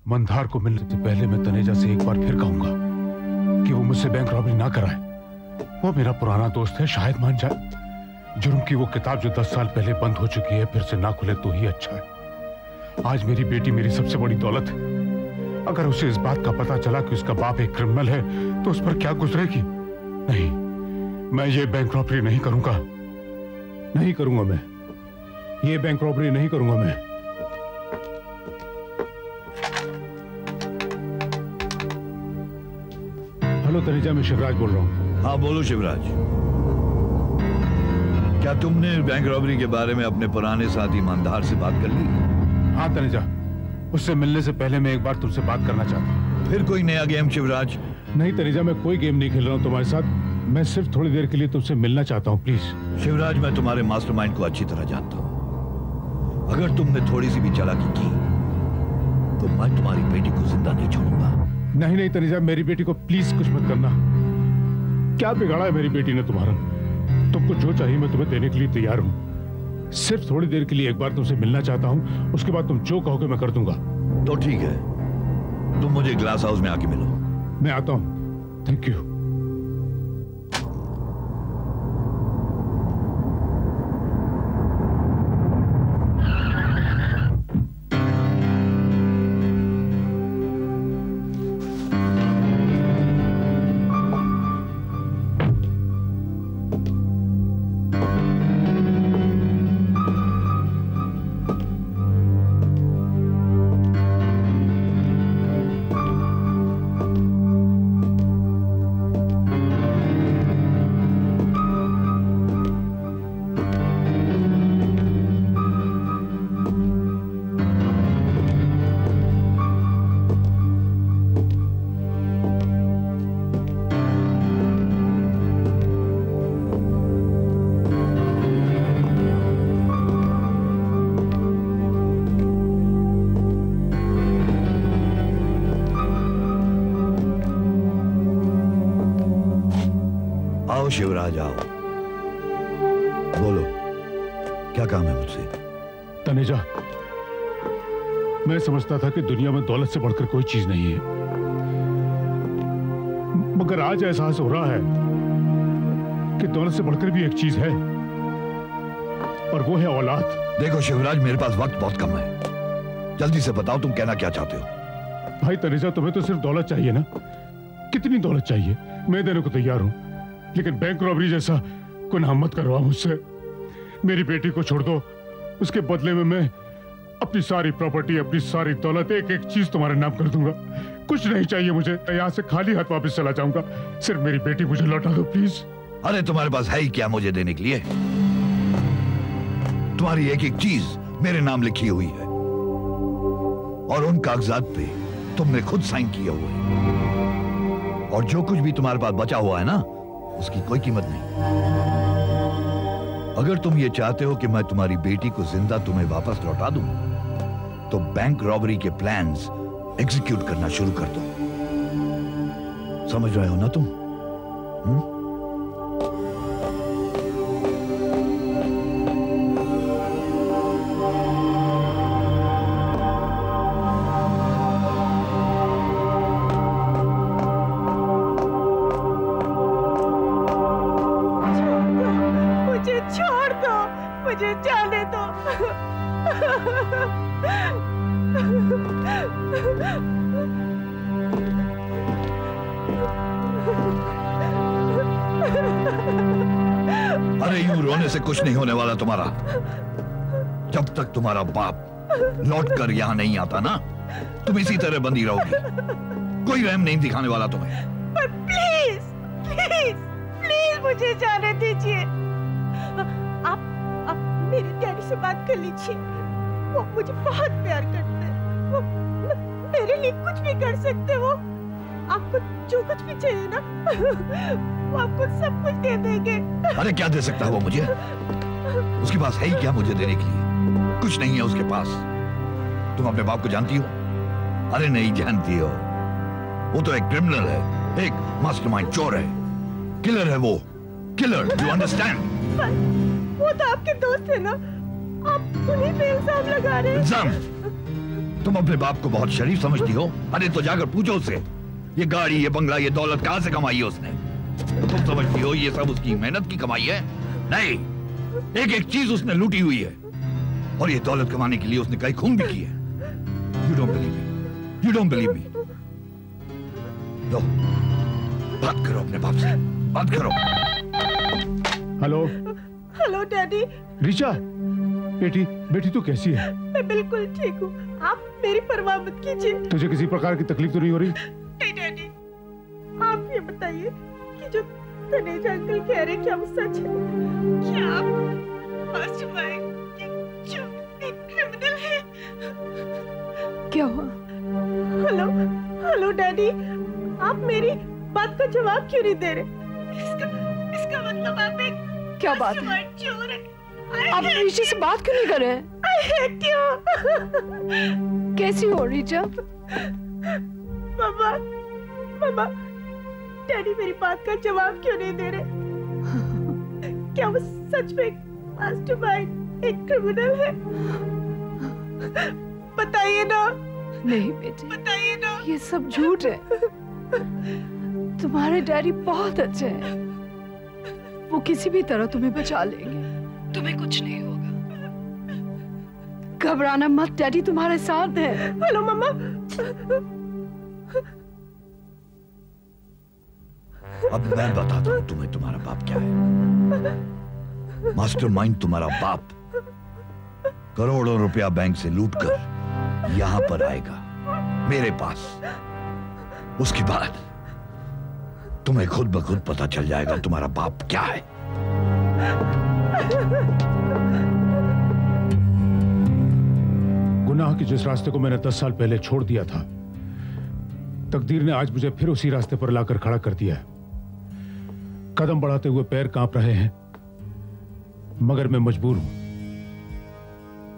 मंदार को मिलने से पहले मैं तनेजा से एक बार फिर कहूंगा कि वो मुझसे बैंक रॉबरी ना कराए। वो मेरा पुराना दोस्त है, शायद मान जाए। जुर्म की वो किताब जो 10 साल पहले बंद हो चुकी है फिर से ना खुले तो ही अच्छा है। आज मेरी बेटी मेरी सबसे बड़ी दौलत है। अगर उसे इस बात का पता चला कि उसका बाप एक क्रिमिनल है तो उस पर क्या गुजरेगी। नहीं, मैं ये बैंक रॉबरी नहीं करूंगा, नहीं करूंगा। मैं ये बैंक रॉबरी नहीं करूंगा। मैं हेलो तनेजा, मैं शिवराज बोल रहा हूँ। हाँ बोलो शिवराज। क्या तुमने बैंक रॉबरी के बारे में अपने पुराने साथी मंदार से बात कर ली? हाँ तनेजा, उससे मिलने से पहले मैं एक बार तुमसे बात करना चाहता हूँ। फिर कोई नया गेम शिवराज? नहीं तनेजा, मैं कोई गेम नहीं खेल रहा हूँ तुम्हारे साथ। मैं सिर्फ थोड़ी देर के लिए तुमसे मिलना चाहता हूँ, प्लीज। शिवराज, मैं तुम्हारे मास्टरमाइंड को अच्छी तरह जानता हूँ। अगर तुमने थोड़ी सी भी चालाकी की तो मैं तुम्हारी बेटी को जिंदा नहीं छोड़ूंगा। नहीं नहीं तनेजा, मेरी बेटी को प्लीज कुछ मत करना। क्या बिगाड़ा है मेरी बेटी ने तुम्हारा? तुमको जो चाहिए मैं तुम्हें देने के लिए तैयार हूँ। सिर्फ थोड़ी देर के लिए एक बार तुमसे मिलना चाहता हूँ, उसके बाद तुम जो कहोगे मैं कर दूंगा। तो ठीक है, तुम मुझे ग्लास हाउस में आके मिलो। मैं आता हूँ। Thank you. शिवराज आओ, बोलो क्या काम है मुझसे? तनेजा, मैं समझता था कि दुनिया में दौलत से बढ़कर कोई चीज नहीं है, मगर आज एहसास हो रहा है कि दौलत से बढ़कर भी एक चीज है, और वो है औलाद। देखो शिवराज, मेरे पास वक्त बहुत कम है, जल्दी से बताओ तुम कहना क्या चाहते हो? भाई तनेजा, तुम्हें तो सिर्फ दौलत चाहिए ना? कितनी दौलत चाहिए? मैं देने को तैयार हूं, लेकिन बैंक रॉबरी जैसा गुनाह मत करवाओ मुझसे। मेरी बेटी को छोड़ दो, उसके बदले में मैं अपनी सारी प्रॉपर्टी, अपनी सारी दौलत, एक एक चीज तुम्हारे नाम कर दूंगा। कुछ नहीं चाहिए मुझे, यहाँ से खाली हाथ वापस चला जाऊंगा। सिर्फ मेरी बेटी मुझे लौटा दो प्लीज। अरे तुम्हारे पास है ही क्या मुझे देने के लिए? तुम्हारी एक एक चीज मेरे नाम लिखी हुई है, और उन कागजात पे तुमने खुद साइन किए हुए हैं, और जो कुछ भी तुम्हारे पास बचा हुआ है ना, उसकी कोई कीमत नहीं। अगर तुम ये चाहते हो कि मैं तुम्हारी बेटी को जिंदा तुम्हें वापस लौटा दूं, तो बैंक रॉबरी के प्लान्स एग्जीक्यूट करना शुरू कर दो। समझ रहे हो ना तुम? कुछ नहीं होने वाला तुम्हारा। जब तक तुम्हारा बाप लौट कर यहां नहीं आता ना, तुम इसी तरह बंदी रहोगी। कोई रहम नहीं दिखाने वाला तुम्हें। पर प्लीज प्लीज प्लीज मुझे जाने दीजिए। आप मेरे डैडी से बात कर लीजिए, वो मुझे बहुत प्यार करते हैं, वो मेरे लिए कुछ भी कर सकते। वो आपको जो कुछ भी चाहिए ना, वो आपको सब कुछ दे देंगे। अरे क्या दे सकता है वो मुझे? उसके पास है ही क्या मुझे देने के लिए? कुछ नहीं है उसके पास। तुम अपने बाप को जानती हो? अरे नहीं जानती हो, वो तो एक क्रिमिनल है, एक मास्टरमाइंड चोर है, किलर है वो, किलर। You understand? वो तो आपके दोस्त है ना, आप उन्हीं पे इल्जाम लगा रहे हैं। इल्जाम? तुम अपने बाप को बहुत शरीफ समझती हो? अरे तो जाकर पूछो उससे, ये गाड़ी, ये बंगला, ये दौलत कहां से कमाई है उसने? तुम समझती हो ये सब उसकी मेहनत की कमाई है? नहीं, एक एक चीज उसने लूटी हुई है, और ये दौलत कमाने के लिए उसने कई खून भी किए। You don't believe me. You don't believe me. लो, बात करो अपने बाप से, बात करो। हेलो। Hello daddy. रिचा, बेटी तू कैसी है? मैं बिल्कुल ठीक हूँ, आप मेरी परवाह मत कीजिए। तुझे किसी प्रकार की तकलीफ तो नहीं हो रही? नहीं डैडी, आप ये बताइए कि जो तनेजा अंकल कह रहे क्या वो सच है? क्या आप मास्टरमाइंड जो एक क्रिमिनल है? क्या हुआ? हेलो डैडी, आप मेरी बात का जवाब क्यों नहीं दे रहे? इसका मतलब आप एक क्या बात है? चोर है। आप रीचा से बात क्यों नहीं कर रहे? क्यों? कैसी हो रीचा? मामा, डैडी मेरी बात का जवाब क्यों नहीं दे रहे? क्या वो सच में मास्टरमाइंड एक क्रिमिनल है? बताइए ना। नहीं बेटे, बताइए ना। ये सब झूठ है। तुम्हारे डैडी बहुत अच्छे हैं, वो किसी भी तरह तुम्हें बचा लेंगे, तुम्हें कुछ नहीं होगा। घबराना मत, डैडी तुम्हारे साथ है। हेलो मम्मा। अब मैं बताता हूँ तुम्हें तुम्हारा बाप क्या है। मास्टरमाइंड तुम्हारा बाप करोड़ों रुपया बैंक से लूटकर यहां पर आएगा मेरे पास। उसके बाद तुम्हें खुद ब खुद पता चल जाएगा तुम्हारा बाप क्या है। गुनाह के जिस रास्ते को मैंने 10 साल पहले छोड़ दिया था, तकदीर ने आज मुझे फिर उसी रास्ते पर लाकर खड़ा कर दिया है। कदम बढ़ाते हुए पैर कांप रहे हैं, मगर मैं मजबूर हूं।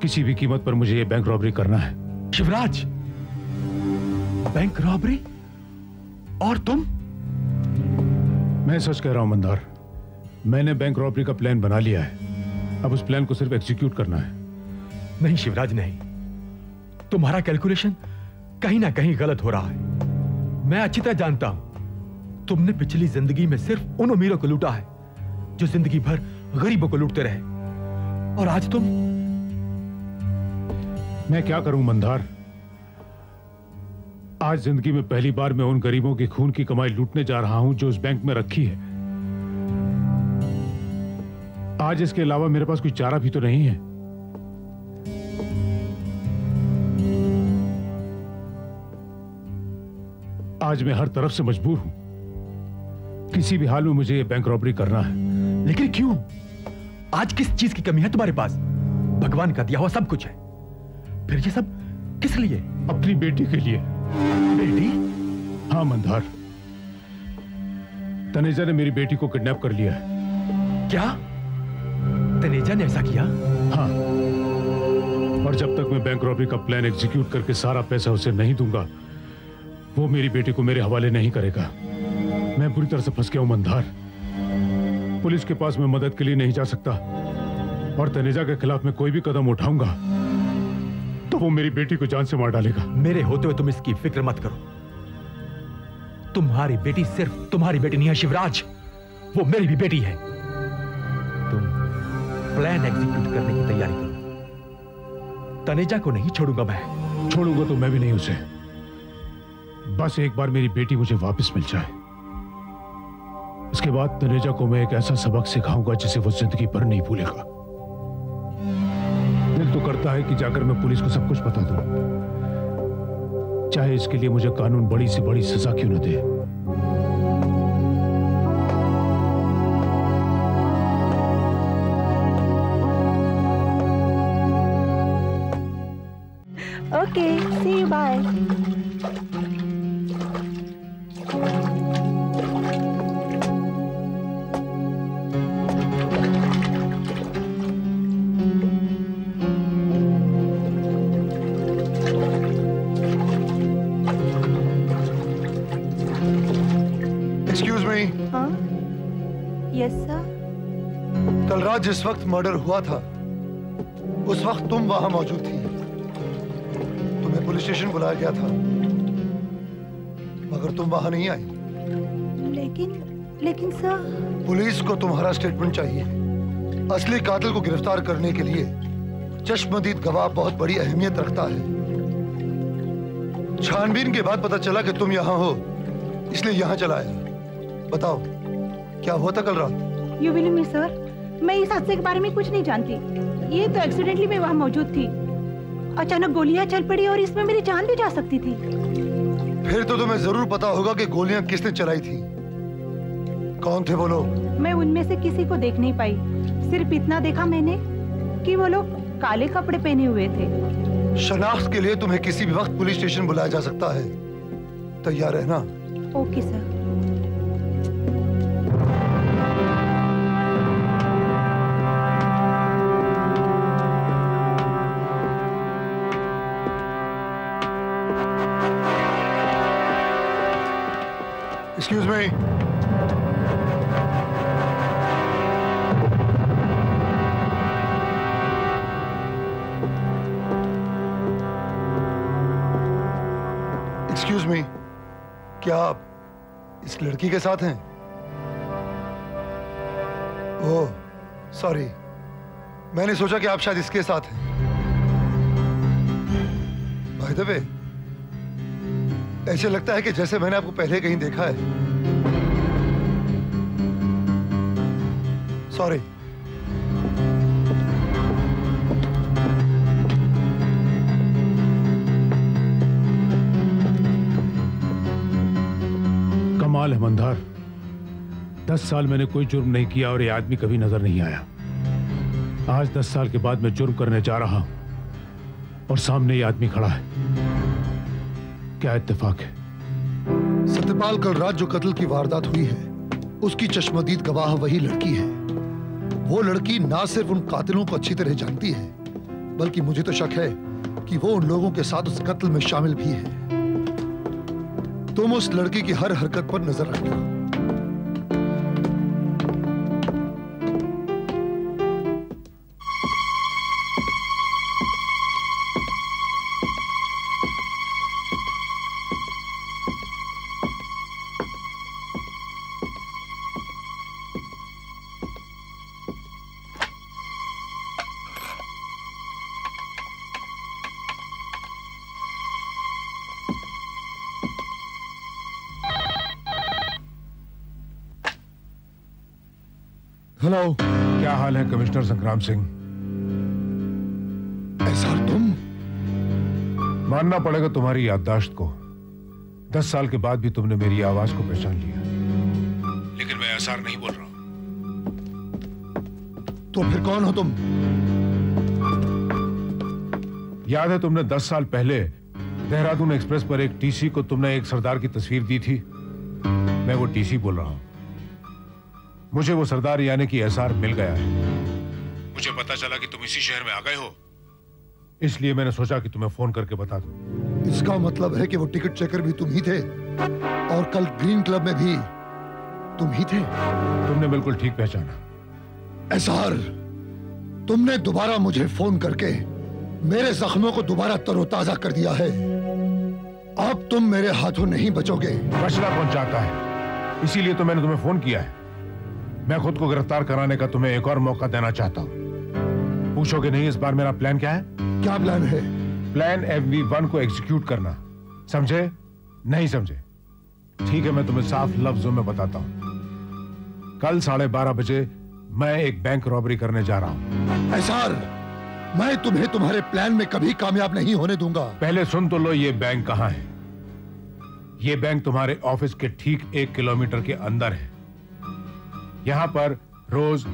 किसी भी कीमत पर मुझे यह बैंक रॉबरी करना है। Shivraj, bank robbery? और तुम? मैं सच कह रहा हूं मंदार, मैंने बैंक रॉबरी का प्लान बना लिया है। अब उस प्लान को सिर्फ एग्जीक्यूट करना है। नहीं शिवराज, नहीं। तुम्हारा कैलकुलेशन कहीं ना कहीं गलत हो रहा है। मैं अच्छी तरह जानता हूं, तुमने पिछली जिंदगी में सिर्फ उन अमीरों को लूटा है जो जिंदगी भर गरीबों को लूटते रहे, और आज तुम। मैं क्या करूं मंदार, आज जिंदगी में पहली बार मैं उन गरीबों के खून की कमाई लूटने जा रहा हूं जो उस बैंक में रखी है। आज इसके अलावा मेरे पास कोई चारा भी तो नहीं है। आज मैं हर तरफ से मजबूर हूं। किसी भी हाल में मुझे ये बैंक रॉबरी करना है। लेकिन क्यों? आज किस चीज की कमी है तुम्हारे पास? भगवान का दिया हुआ सब कुछ है, फिर ये सब किस लिए? अपनी बेटी के लिए। बेटी? हाँ मंदार, तनेजा ने मेरी बेटी को किडनैप कर लिया है। क्या? तनेजा ने ऐसा किया? हाँ, और जब तक मैं बैंक रॉबरी का प्लान एग्जीक्यूट करके सारा पैसा उसे नहीं दूंगा, वो मेरी बेटी को मेरे हवाले नहीं करेगा। मैं बुरी तरह से फंस गया हूं मंदार। पुलिस के पास मैं मदद के लिए नहीं जा सकता, और तनेजा के खिलाफ मैं कोई भी कदम उठाऊंगा तो वो मेरी बेटी को जान से मार डालेगा। मेरे होते हुए तुम इसकी फिक्र मत करो। तुम्हारी बेटी सिर्फ तुम्हारी बेटी नहीं है शिवराज, वो मेरी भी बेटी है। तुम प्लान एग्जीक्यूट करने की तैयारी करो। तनेजा को नहीं छोड़ूंगा मैं। छोड़ूंगा तो मैं भी नहीं उसे। बस एक बार मेरी बेटी मुझे वापस मिल जाए, उसके बाद तनेजा को मैं एक ऐसा सबक सिखाऊंगा जिसे वो जिंदगी भर नहीं भूलेगा। दिल तो करता है कि जाकर मैं पुलिस को सब कुछ बता दूं, चाहे इसके लिए मुझे कानून बड़ी से बड़ी सजा क्यों न दे। Okay, see you, bye. Yes sir. कल रात जिस वक्त मर्डर हुआ था उस वक्त तुम वहां मौजूद थी। तुम्हें तुम्हें पुलिस स्टेशन बुलाया गया था, मगर तुम वहां नहीं आई। लेकिन सर, पुलिस को तुम्हारा स्टेटमेंट चाहिए। असली कातिल को गिरफ्तार करने के लिए चश्मदीद गवाह बहुत बड़ी अहमियत रखता है। छानबीन के बाद पता चला कि तुम यहाँ हो, इसलिए यहाँ चला आया। बताओ, क्या हुआ था कल रात? यू विल मी सर, मैं इस हादसे के बारे में कुछ नहीं जानती। ये तो एक्सीडेंटली मैं वहाँ मौजूद थी। अचानक गोलियां चल पड़ी और इसमें मेरी जान भी जा सकती थी। फिर तो तुम्हें जरूर पता होगा कि गोलियां किसने चलाई थी। कौन थे वो लोग? मैं उनमें से किसी को देख नहीं पाई, सिर्फ इतना देखा मैंने कि वो लोग काले कपड़े पहने हुए थे। शनाख्त के लिए तुम्हें किसी भी वक्त पुलिस स्टेशन बुलाया जा सकता है, तैयार रहना। Okay sir. Excuse me. Excuse me. क्या आप इस लड़की के साथ हैं? ओह, सॉरी। मैंने सोचा कि आप शायद इसके साथ हैं। बाय द वे, ऐसे लगता है कि जैसे मैंने आपको पहले कहीं देखा है। सॉरी। कमाल है मंदार, 10 साल मैंने कोई जुर्म नहीं किया और ये आदमी कभी नजर नहीं आया। आज 10 साल के बाद मैं जुर्म करने जा रहा हूं और सामने ये आदमी खड़ा है। क्या इत्तेफाक है? सत्यपाल, कल रात जो कत्ल की वारदात हुई है, उसकी चश्मदीद गवाह वही लड़की है। वो लड़की ना सिर्फ उन कातिलों को अच्छी तरह जानती है, बल्कि मुझे तो शक है कि वो उन लोगों के साथ उस कत्ल में शामिल भी है। तुम उस लड़की की हर हरकत पर नजर रखना। हेलो, क्या हाल है कमिश्नर संग्राम सिंह? एसआर, तुम? मानना पड़ेगा तुम्हारी याददाश्त को। 10 साल के बाद भी तुमने मेरी आवाज को पहचान लिया। लेकिन मैं एसआर नहीं बोल रहा हूं। तो फिर कौन हो तुम? याद है तुमने 10 साल पहले देहरादून एक्सप्रेस पर एक टीसी को तुमने एक सरदार की तस्वीर दी थी? मैं वो टीसी बोल रहा हूं। मुझे वो सरदार यानी कि एसआर मिल गया है। मुझे पता चला कि तुम इसी शहर में आ गए हो, इसलिए मैंने सोचा कि तुम्हें फोन करके बता दूं। इसका मतलब है कि वो टिकट चेकर भी तुम ही थे और कल ग्रीन क्लब में भी तुम ही थे। तुमने बिल्कुल ठीक पहचाना। एसआर, तुमने दोबारा मुझे फोन करके मेरे जख्मों को दोबारा तरोताजा कर दिया है। अब तुम मेरे हाथों नहीं बचोगे। बचना कौन चाहता है? इसीलिए तो मैंने तुम्हें फोन किया है। मैं खुद को गिरफ्तार कराने का तुम्हें एक और मौका देना चाहता हूं। पूछोगे नहीं इस बार मेरा प्लान क्या है? क्या प्लान है? प्लान FV1 को एग्जीक्यूट करना। समझे? नहीं समझे? ठीक है, मैं तुम्हें साफ लफ्जों में बताता हूं। कल 12:30 बजे मैं एक बैंक रॉबरी करने जा रहा हूं। एसआर, मैं तुम्हें तुम्हारे प्लान में कभी कामयाब नहीं होने दूंगा। पहले सुन तो लो, ये बैंक कहां है। ये बैंक तुम्हारे ऑफिस के ठीक 1 किलोमीटर के अंदर है। यहां पर रोज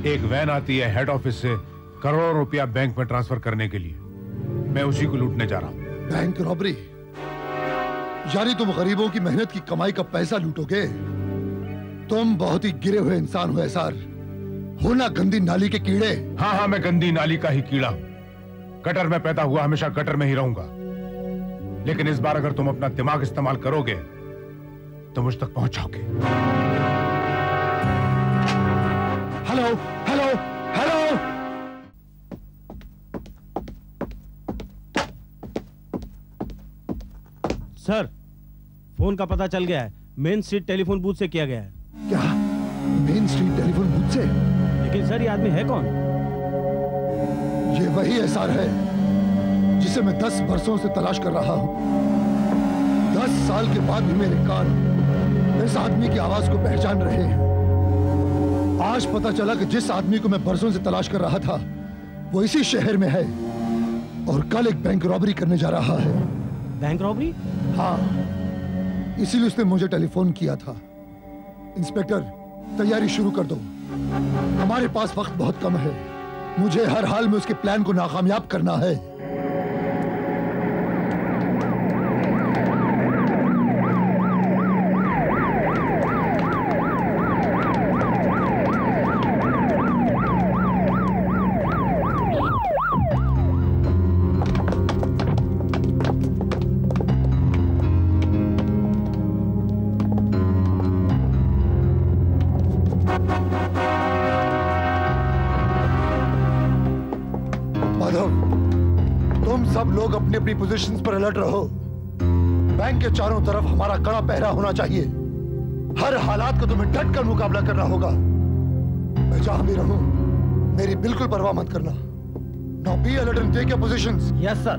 एक वैन आती है हेड ऑफिस से करोड़ों रुपया बैंक में ट्रांसफर करने के लिए। मैं उसी को लूटने जा रहा हूं। Bank robbery? यानी तुम गरीबों की मेहनत की कमाई का पैसा लूटोगे? तुम बहुत ही गिरे हुए इंसान हो एसआर, हो ना गंदी नाली के कीड़े। हाँ, मैं गंदी नाली का ही कीड़ा हूं। गटर में पैदा हुआ, हमेशा गटर में ही रहूंगा। लेकिन इस बार अगर तुम अपना दिमाग इस्तेमाल करोगे तो मुझ तक पहुंच जाओगे। Hello hello hello. Sir, phone का पता चल गया है। मेन स्ट्रीट टेलीफोन बूथ से किया गया है। क्या? मेन स्ट्रीट टेलीफोन बूथ से? लेकिन सर, ये आदमी है कौन? ये वही एसआर है जिसे मैं 10 वर्षों से तलाश कर रहा हूं। 10 साल के बाद भी मेरे कान इस आदमी की आवाज को पहचान रहे हैं। आज पता चला कि जिस आदमी को मैं बरसों से तलाश कर रहा था वो इसी शहर में है और कल एक बैंक रॉबरी करने जा रहा है। Bank robbery? हाँ, इसीलिए उसने मुझे टेलीफोन किया था। इंस्पेक्टर, तैयारी शुरू कर दो। हमारे पास वक्त बहुत कम है। मुझे हर हाल में उसके प्लान को नाकामयाब करना है। अपनी अपनी पोजीशंस पर अलर्ट रहो। बैंक के चारों तरफ हमारा कड़ा पहरा होना चाहिए। हर हालात का तुम्हें डट कर मुकाबला करना होगा। मैं जहां भी रहूं, मेरी बिल्कुल परवाह मत करना। Now be alert and take your positions. Yes, sir.